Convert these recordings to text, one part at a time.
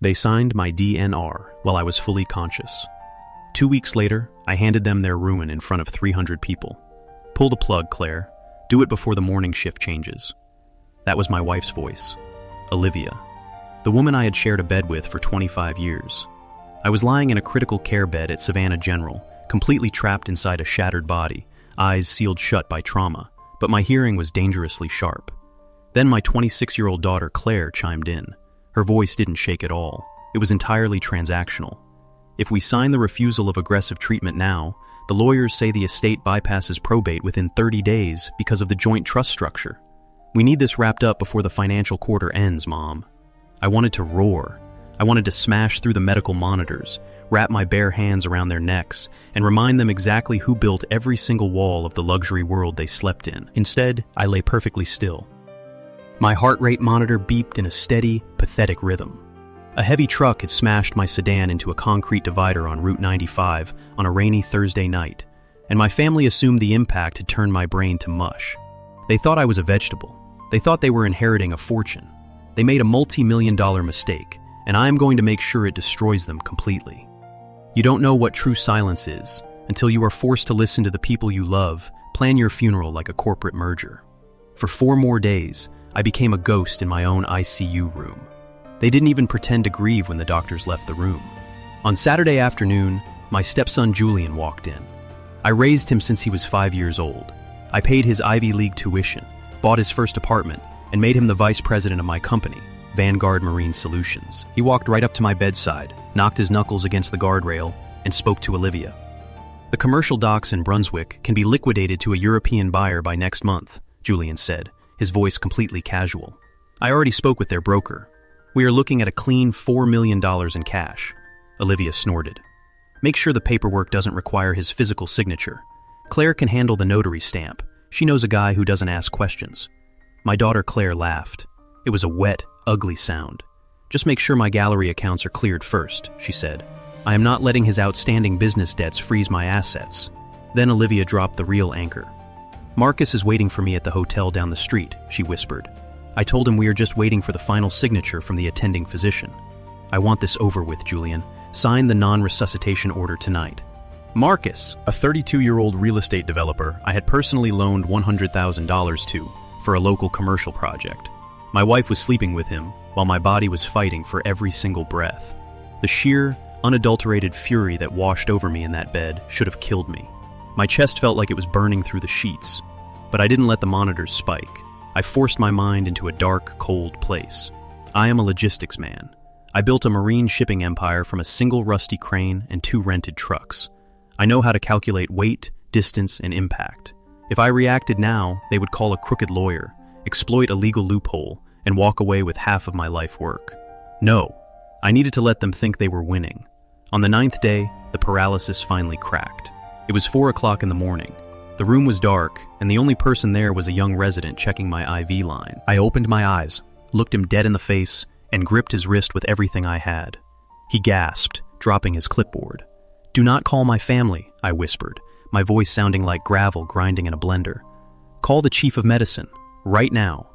They signed my DNR while I was fully conscious. 2 weeks later, I handed them their ruin in front of 300 people. Pull the plug, Claire. Do it before the morning shift changes. That was my wife's voice, Olivia, the woman I had shared a bed with for 25 years. I was lying in a critical care bed at Savannah General, completely trapped inside a shattered body, eyes sealed shut by trauma, but my hearing was dangerously sharp. Then my 26-year-old daughter Claire chimed in. Her voice didn't shake at all. It was entirely transactional. If we sign the refusal of aggressive treatment now, the lawyers say the estate bypasses probate within 30 days because of the joint trust structure. We need this wrapped up before the financial quarter ends, Mom. I wanted to roar. I wanted to smash through the medical monitors, wrap my bare hands around their necks, and remind them exactly who built every single wall of the luxury world they slept in. Instead, I lay perfectly still. My heart rate monitor beeped in a steady, pathetic rhythm. A heavy truck had smashed my sedan into a concrete divider on Route 95 on a rainy Thursday night, and my family assumed the impact had turned my brain to mush. They thought I was a vegetable. They thought they were inheriting a fortune. They made a multi-million-dollar mistake, and I am going to make sure it destroys them completely. You don't know what true silence is until you are forced to listen to the people you love plan your funeral like a corporate merger. For 4 more days, I became a ghost in my own ICU room. They didn't even pretend to grieve when the doctors left the room. On Saturday afternoon, my stepson Julian walked in. I raised him since he was 5 years old. I paid his Ivy League tuition, bought his first apartment, and made him the vice president of my company, Vanguard Marine Solutions. He walked right up to my bedside, knocked his knuckles against the guardrail, and spoke to Olivia. The commercial docks in Brunswick can be liquidated to a European buyer by next month, Julian said, his voice completely casual. I already spoke with their broker. We are looking at a clean $4 million in cash. Olivia snorted. Make sure the paperwork doesn't require his physical signature. Claire can handle the notary stamp. She knows a guy who doesn't ask questions. My daughter Claire laughed. It was a wet, ugly sound. Just make sure my gallery accounts are cleared first, she said. I am not letting his outstanding business debts freeze my assets. Then Olivia dropped the real anchor. Marcus is waiting for me at the hotel down the street, she whispered. I told him we are just waiting for the final signature from the attending physician. I want this over with, Julian. Sign the non-resuscitation order tonight. Marcus, a 32-year-old real estate developer I had personally loaned $100,000 to for a local commercial project. My wife was sleeping with him while my body was fighting for every single breath. The sheer, unadulterated fury that washed over me in that bed should have killed me. My chest felt like it was burning through the sheets, but I didn't let the monitors spike. I forced my mind into a dark, cold place. I am a logistics man. I built a marine shipping empire from a single rusty crane and 2 rented trucks. I know how to calculate weight, distance, and impact. If I reacted now, they would call a crooked lawyer, exploit a legal loophole, and walk away with half of my life work. No, I needed to let them think they were winning. On the 9th day, the paralysis finally cracked. It was 4 o'clock in the morning. The room was dark, and the only person there was a young resident checking my IV line. I opened my eyes, looked him dead in the face, and gripped his wrist with everything I had. He gasped, dropping his clipboard. "Do not call my family," I whispered, my voice sounding like gravel grinding in a blender. "Call the chief of medicine, right now."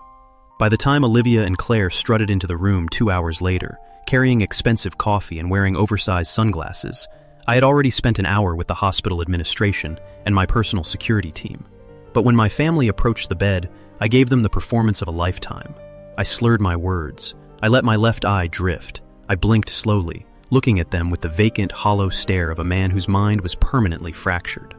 By the time Olivia and Claire strutted into the room 2 hours later, carrying expensive coffee and wearing oversized sunglasses, I had already spent an hour with the hospital administration and my personal security team. But when my family approached the bed, I gave them the performance of a lifetime. I slurred my words. I let my left eye drift. I blinked slowly, looking at them with the vacant, hollow stare of a man whose mind was permanently fractured.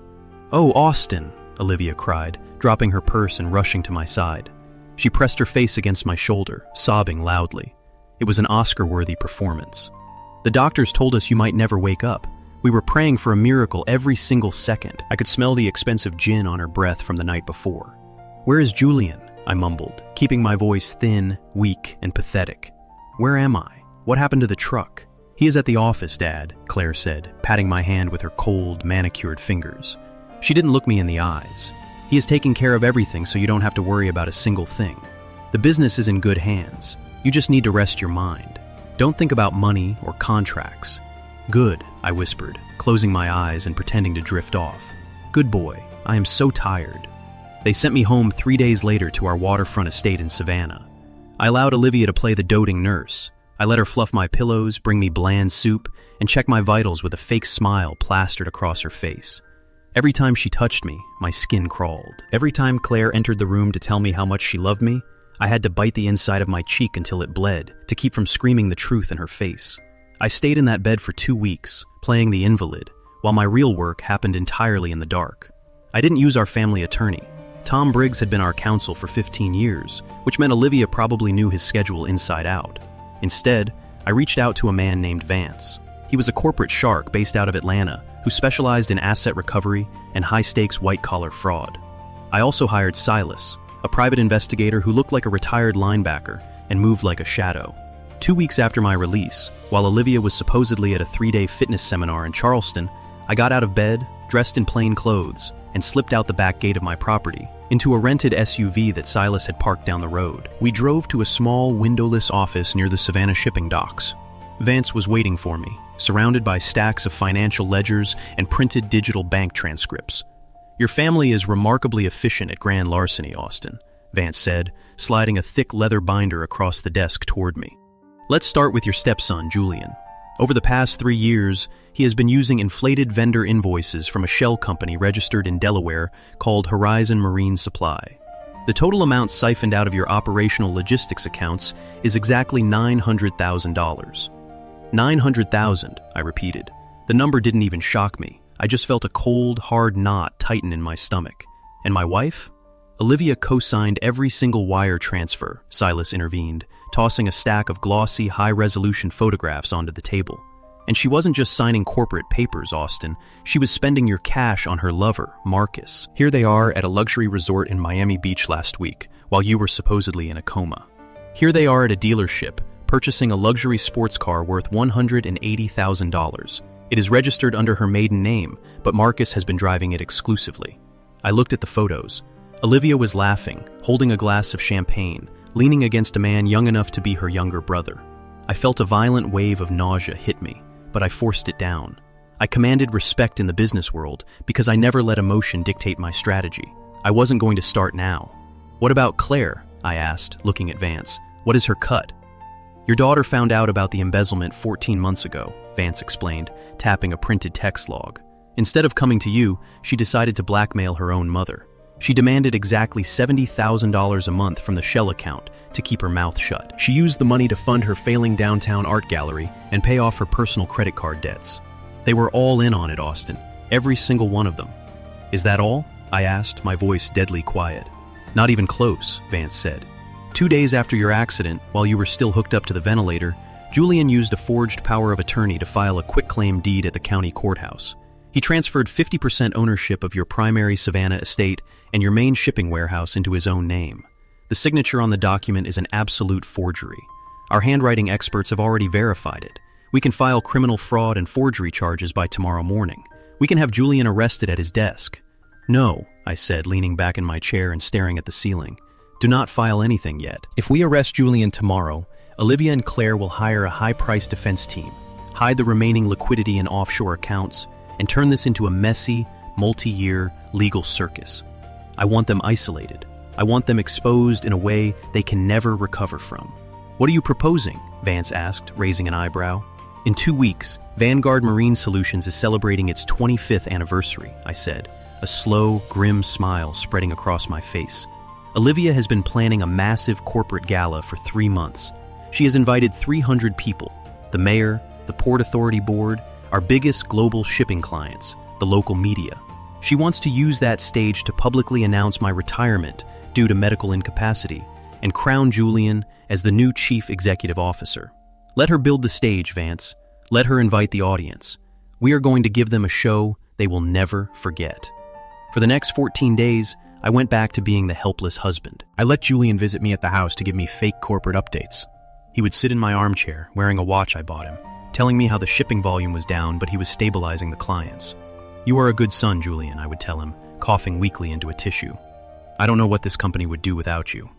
"Oh, Austin," Olivia cried, dropping her purse and rushing to my side. She pressed her face against my shoulder, sobbing loudly. It was an Oscar-worthy performance. "The doctors told us you might never wake up. We were praying for a miracle every single second." I could smell the expensive gin on her breath from the night before. "Where is Julian?" I mumbled, keeping my voice thin, weak, and pathetic. "Where am I? What happened to the truck?" "He is at the office, Dad," Claire said, patting my hand with her cold, manicured fingers. She didn't look me in the eyes. "He is taking care of everything so you don't have to worry about a single thing. The business is in good hands. You just need to rest your mind. Don't think about money or contracts." "Good," I whispered, closing my eyes and pretending to drift off. "Good boy, I am so tired." They sent me home 3 days later to our waterfront estate in Savannah. I allowed Olivia to play the doting nurse. I let her fluff my pillows, bring me bland soup, and check my vitals with a fake smile plastered across her face. Every time she touched me, my skin crawled. Every time Claire entered the room to tell me how much she loved me, I had to bite the inside of my cheek until it bled to keep from screaming the truth in her face. I stayed in that bed for 2 weeks, playing the invalid, while my real work happened entirely in the dark. I didn't use our family attorney. Tom Briggs had been our counsel for 15 years, which meant Olivia probably knew his schedule inside out. Instead, I reached out to a man named Vance. He was a corporate shark based out of Atlanta who specialized in asset recovery and high-stakes white-collar fraud. I also hired Silas, a private investigator who looked like a retired linebacker and moved like a shadow. 2 weeks after my release, while Olivia was supposedly at a 3-day fitness seminar in Charleston, I got out of bed, dressed in plain clothes, and slipped out the back gate of my property, into a rented SUV that Silas had parked down the road. We drove to a small, windowless office near the Savannah shipping docks. Vance was waiting for me, surrounded by stacks of financial ledgers and printed digital bank transcripts. "Your family is remarkably efficient at grand larceny, Austin," Vance said, sliding a thick leather binder across the desk toward me. "Let's start with your stepson, Julian. Over the past 3 years, he has been using inflated vendor invoices from a shell company registered in Delaware called Horizon Marine Supply. The total amount siphoned out of your operational logistics accounts is exactly $900,000. $900,000, I repeated. The number didn't even shock me. I just felt a cold, hard knot tighten in my stomach. And my wife? Olivia co-signed every single wire transfer, Silas intervened, tossing a stack of glossy, high-resolution photographs onto the table. And she wasn't just signing corporate papers, Austin. She was spending your cash on her lover, Marcus. Here they are at a luxury resort in Miami Beach last week, while you were supposedly in a coma. Here they are at a dealership, purchasing a luxury sports car worth $180,000. It is registered under her maiden name, but Marcus has been driving it exclusively. I looked at the photos. Olivia was laughing, holding a glass of champagne, leaning against a man young enough to be her younger brother. I felt a violent wave of nausea hit me, but I forced it down. I commanded respect in the business world because I never let emotion dictate my strategy. I wasn't going to start now. "What about Claire?" I asked, looking at Vance. "What is her cut?" "Your daughter found out about the embezzlement 14 months ago, Vance explained, tapping a printed text log. "Instead of coming to you, she decided to blackmail her own mother. She demanded exactly $70,000 a month from the Shell account to keep her mouth shut. She used the money to fund her failing downtown art gallery and pay off her personal credit card debts. They were all in on it, Austin. Every single one of them." "Is that all?" I asked, my voice deadly quiet. "Not even close," Vance said. 2 days after your accident, while you were still hooked up to the ventilator, Julian used a forged power of attorney to file a quitclaim deed at the county courthouse. He transferred 50% ownership of your primary Savannah estate and your main shipping warehouse into his own name. The signature on the document is an absolute forgery. Our handwriting experts have already verified it. We can file criminal fraud and forgery charges by tomorrow morning. We can have Julian arrested at his desk." "No," I said, leaning back in my chair and staring at the ceiling. "Do not file anything yet. If we arrest Julian tomorrow, Olivia and Claire will hire a high-priced defense team, hide the remaining liquidity in offshore accounts, and turn this into a messy, multi-year legal circus. I want them isolated. I want them exposed in a way they can never recover from." "What are you proposing?" Vance asked, raising an eyebrow. "In 2 weeks, Vanguard Marine Solutions is celebrating its 25th anniversary," I said, a slow, grim smile spreading across my face. "Olivia has been planning a massive corporate gala for 3 months. She has invited 300 people, the mayor, the Port Authority Board, our biggest global shipping clients, the local media. She wants to use that stage to publicly announce my retirement due to medical incapacity and crown Julian as the new chief executive officer. Let her build the stage, Vance. Let her invite the audience. We are going to give them a show they will never forget." For the next 14 days, I went back to being the helpless husband. I let Julian visit me at the house to give me fake corporate updates. He would sit in my armchair, wearing a watch I bought him, telling me how the shipping volume was down, but he was stabilizing the clients. "You are a good son, Julian," I would tell him, coughing weakly into a tissue. "I don't know what this company would do without you."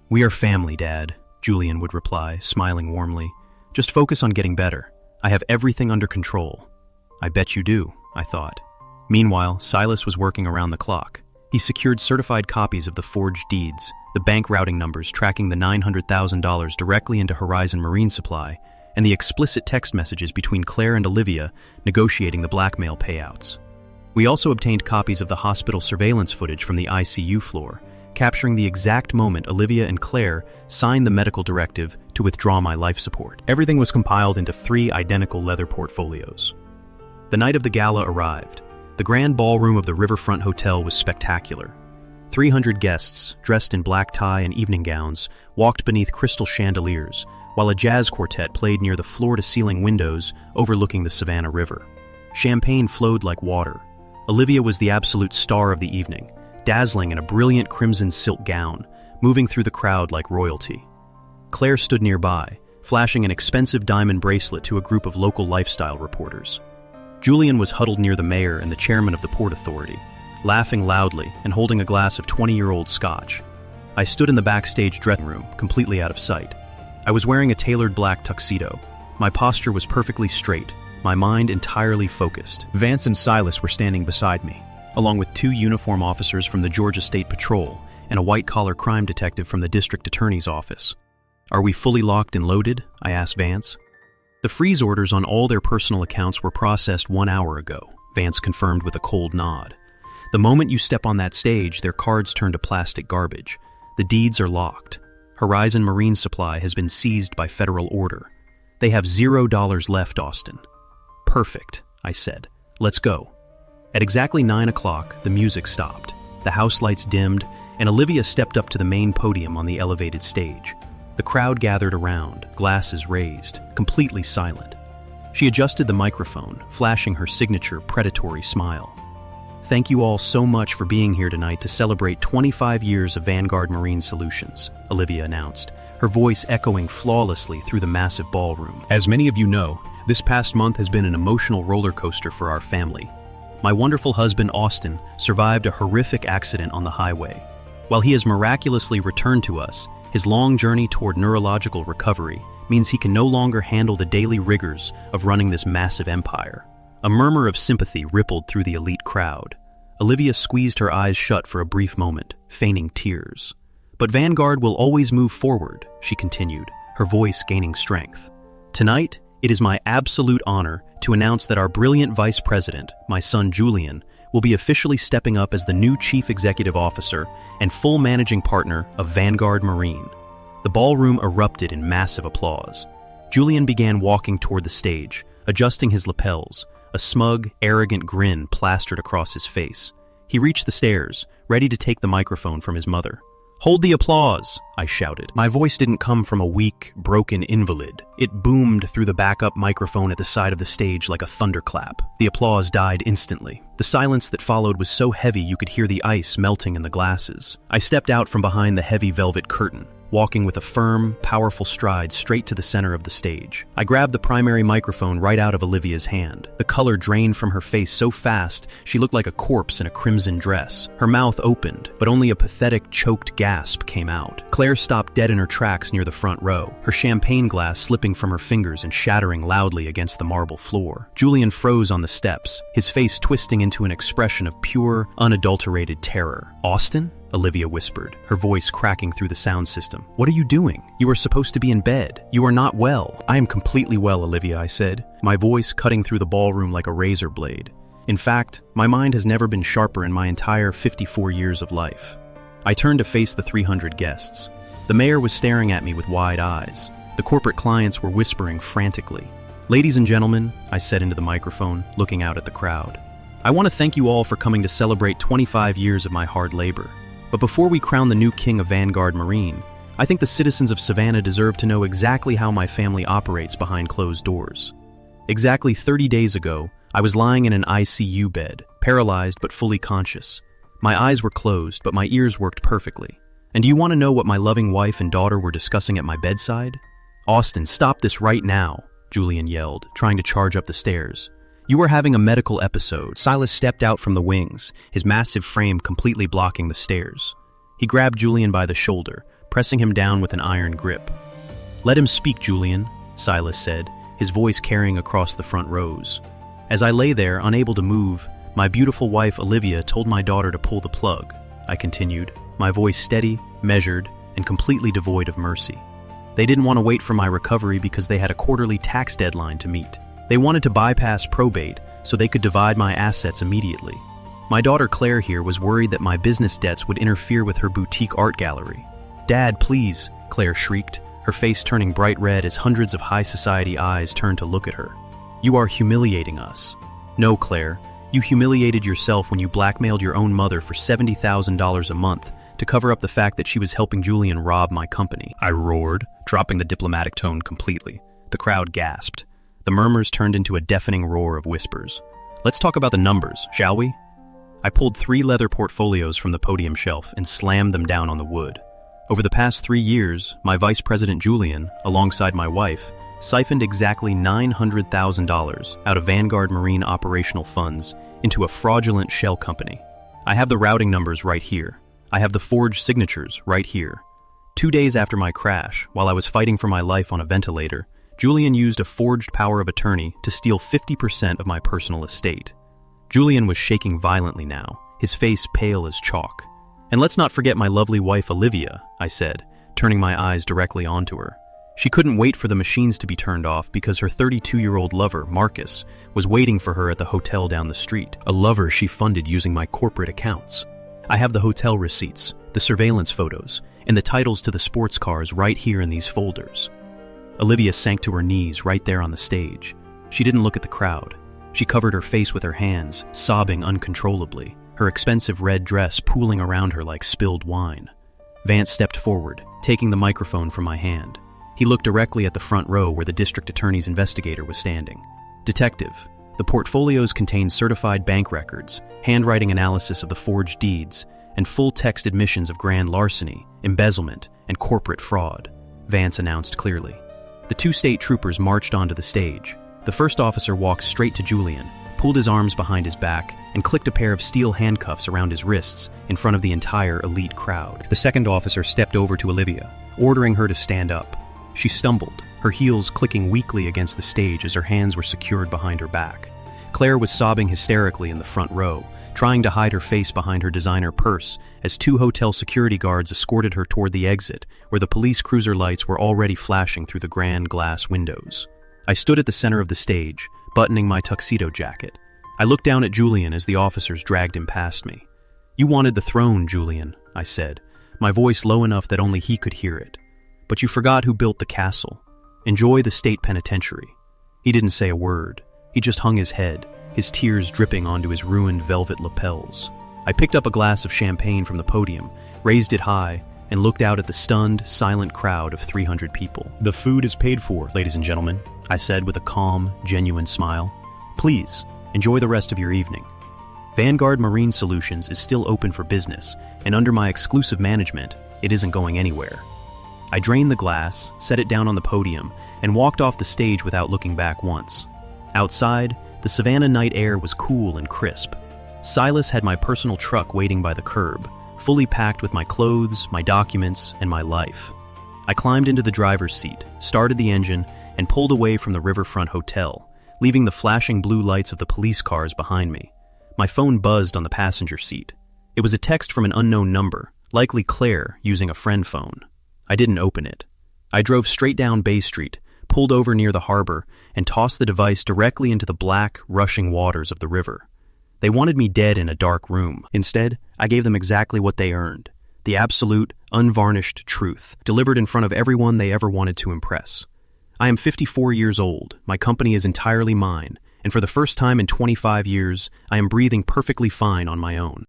"We are family, Dad," Julian would reply, smiling warmly. "Just focus on getting better. I have everything under control." "I bet you do," I thought. Meanwhile, Silas was working around the clock. He secured certified copies of the forged deeds, the bank routing numbers tracking the $900,000 directly into Horizon Marine Supply, and the explicit text messages between Claire and Olivia negotiating the blackmail payouts. We also obtained copies of the hospital surveillance footage from the ICU floor, capturing the exact moment Olivia and Claire signed the medical directive to withdraw my life support. Everything was compiled into 3 identical leather portfolios. The night of the gala arrived. The grand ballroom of the Riverfront Hotel was spectacular. 300 guests, dressed in black tie and evening gowns, walked beneath crystal chandeliers, while a jazz quartet played near the floor-to-ceiling windows overlooking the Savannah River. Champagne flowed like water. Olivia was the absolute star of the evening, dazzling in a brilliant crimson silk gown, moving through the crowd like royalty. Claire stood nearby, flashing an expensive diamond bracelet to a group of local lifestyle reporters. Julian was huddled near the mayor and the chairman of the Port Authority, laughing loudly and holding a glass of 20-year-old scotch. I stood in the backstage dressing room, completely out of sight. I was wearing a tailored black tuxedo. My posture was perfectly straight, my mind entirely focused. Vance and Silas were standing beside me, along with 2 uniform officers from the Georgia State Patrol and a white-collar crime detective from the district attorney's office. "Are we fully locked and loaded?" I asked Vance. "The freeze orders on all their personal accounts were processed 1 hour ago," Vance confirmed with a cold nod. "The moment you step on that stage, their cards turn to plastic garbage. The deeds are locked. Horizon Marine Supply has been seized by federal order. They have $0 left, Austin." "Perfect," I said. "Let's go." At exactly 9 o'clock, the music stopped. The house lights dimmed, and Olivia stepped up to the main podium on the elevated stage. The crowd gathered around, glasses raised, completely silent. She adjusted the microphone, flashing her signature predatory smile. "Thank you all so much for being here tonight to celebrate 25 years of Vanguard Marine Solutions," Olivia announced, her voice echoing flawlessly through the massive ballroom. "As many of you know, this past month has been an emotional roller coaster for our family. My wonderful husband, Austin, survived a horrific accident on the highway. While he has miraculously returned to us, his long journey toward neurological recovery means he can no longer handle the daily rigors of running this massive empire." A murmur of sympathy rippled through the elite crowd. Olivia squeezed her eyes shut for a brief moment, feigning tears. "But Vanguard will always move forward," she continued, her voice gaining strength. "Tonight, it is my absolute honor to announce that our brilliant vice president, my son Julian, will be officially stepping up as the new chief executive officer and full managing partner of Vanguard Marine." The ballroom erupted in massive applause. Julian began walking toward the stage, adjusting his lapels, a smug, arrogant grin plastered across his face. He reached the stairs, ready to take the microphone from his mother. "Hold the applause," I shouted. My voice didn't come from a weak, broken invalid. It boomed through the backup microphone at the side of the stage like a thunderclap. The applause died instantly. The silence that followed was so heavy you could hear the ice melting in the glasses. I stepped out from behind the heavy velvet curtain, walking with a firm, powerful stride straight to the center of the stage. I grabbed the primary microphone right out of Olivia's hand. The color drained from her face so fast, she looked like a corpse in a crimson dress. Her mouth opened, but only a pathetic, choked gasp came out. Claire stopped dead in her tracks near the front row, her champagne glass slipping from her fingers and shattering loudly against the marble floor. Julian froze on the steps, his face twisting into an expression of pure, unadulterated terror. "Austin?" Olivia whispered, her voice cracking through the sound system. "What are you doing? You are supposed to be in bed. You are not well." "I am completely well, Olivia," I said, my voice cutting through the ballroom like a razor blade. In fact, my mind has never been sharper in my entire 54 years of life. I turned to face the 300 guests. The mayor was staring at me with wide eyes. The corporate clients were whispering frantically. "Ladies and gentlemen," I said into the microphone, looking out at the crowd, "I want to thank you all for coming to celebrate 25 years of my hard labor. But before we crown the new king of Vanguard Marine, I think the citizens of Savannah deserve to know exactly how my family operates behind closed doors. Exactly 30 days ago, I was lying in an ICU bed, paralyzed but fully conscious. My eyes were closed, but my ears worked perfectly. And do you want to know what my loving wife and daughter were discussing at my bedside?" "Austin, stop this right now," Julian yelled, trying to charge up the stairs. "You are having a medical episode." Silas stepped out from the wings, his massive frame completely blocking the stairs. He grabbed Julian by the shoulder, pressing him down with an iron grip. "Let him speak, Julian," Silas said, his voice carrying across the front rows. As I lay there, unable to move, My beautiful wife, Olivia, told my daughter to pull the plug. I continued, my voice steady, measured, and completely devoid of mercy. They didn't want to wait for my recovery because they had a quarterly tax deadline to meet. They wanted to bypass probate so they could divide my assets immediately. My daughter Claire here was worried that my business debts would interfere with her boutique art gallery. "Dad, please," Claire shrieked, her face turning bright red as hundreds of high society eyes turned to look at her. "You are humiliating us." "No, Claire, you humiliated yourself when you blackmailed your own mother for $70,000 a month to cover up the fact that she was helping Julian rob my company," I roared, dropping the diplomatic tone completely. The crowd gasped. The murmurs turned into a deafening roar of whispers. "Let's talk about the numbers, shall we?" I pulled 3 leather portfolios from the podium shelf and slammed them down on the wood. Over the past 3 years, my vice president Julian, alongside my wife, siphoned exactly $900,000 out of Vanguard Marine operational funds into a fraudulent shell company. I have the routing numbers right here. I have the forged signatures right here. 2 days after my crash, while I was fighting for my life on a ventilator, Julian used a forged power of attorney to steal 50% of my personal estate. Julian was shaking violently now, his face pale as chalk. "And let's not forget my lovely wife Olivia," I said, turning my eyes directly onto her. She couldn't wait for the machines to be turned off because her 32-year-old lover, Marcus, was waiting for her at the hotel down the street, a lover she funded using my corporate accounts. I have the hotel receipts, the surveillance photos, and the titles to the sports cars right here in these folders. Olivia sank to her knees right there on the stage. She didn't look at the crowd. She covered her face with her hands, sobbing uncontrollably, her expensive red dress pooling around her like spilled wine. Vance stepped forward, taking the microphone from my hand. He looked directly at the front row where the district attorney's investigator was standing. "Detective, the portfolios contain certified bank records, handwriting analysis of the forged deeds, and full-text admissions of grand larceny, embezzlement, and corporate fraud," Vance announced clearly. The 2 state troopers marched onto the stage. The first officer walked straight to Julian, pulled his arms behind his back, and clicked a pair of steel handcuffs around his wrists in front of the entire elite crowd. The second officer stepped over to Olivia, ordering her to stand up. She stumbled, her heels clicking weakly against the stage as her hands were secured behind her back. Claire was sobbing hysterically in the front row, trying to hide her face behind her designer purse as 2 hotel security guards escorted her toward the exit, where the police cruiser lights were already flashing through the grand glass windows. I stood at the center of the stage, buttoning my tuxedo jacket. I looked down at Julian as the officers dragged him past me. "You wanted the throne, Julian," I said, my voice low enough that only he could hear it. "But you forgot who built the castle. Enjoy the state penitentiary." He didn't say a word. He just hung his head, his tears dripping onto his ruined velvet lapels. I picked up a glass of champagne from the podium, raised it high, and looked out at the stunned, silent crowd of 300 people. "The food is paid for, ladies and gentlemen," I said with a calm, genuine smile. "Please, enjoy the rest of your evening. Vanguard Marine Solutions is still open for business, and under my exclusive management, it isn't going anywhere." I drained the glass, set it down on the podium, and walked off the stage without looking back once. Outside, the Savannah night air was cool and crisp. Silas had my personal truck waiting by the curb, fully packed with my clothes, my documents, and my life. I climbed into the driver's seat, started the engine, and pulled away from the Riverfront Hotel, leaving the flashing blue lights of the police cars behind me. My phone buzzed on the passenger seat. It was a text from an unknown number, likely Claire using a friend phone. I didn't open it. I drove straight down Bay Street, pulled over near the harbor, and tossed the device directly into the black, rushing waters of the river. They wanted me dead in a dark room. Instead, I gave them exactly what they earned: the absolute, unvarnished truth, delivered in front of everyone they ever wanted to impress. I am 54 years old, my company is entirely mine, and for the first time in 25 years, I am breathing perfectly fine on my own.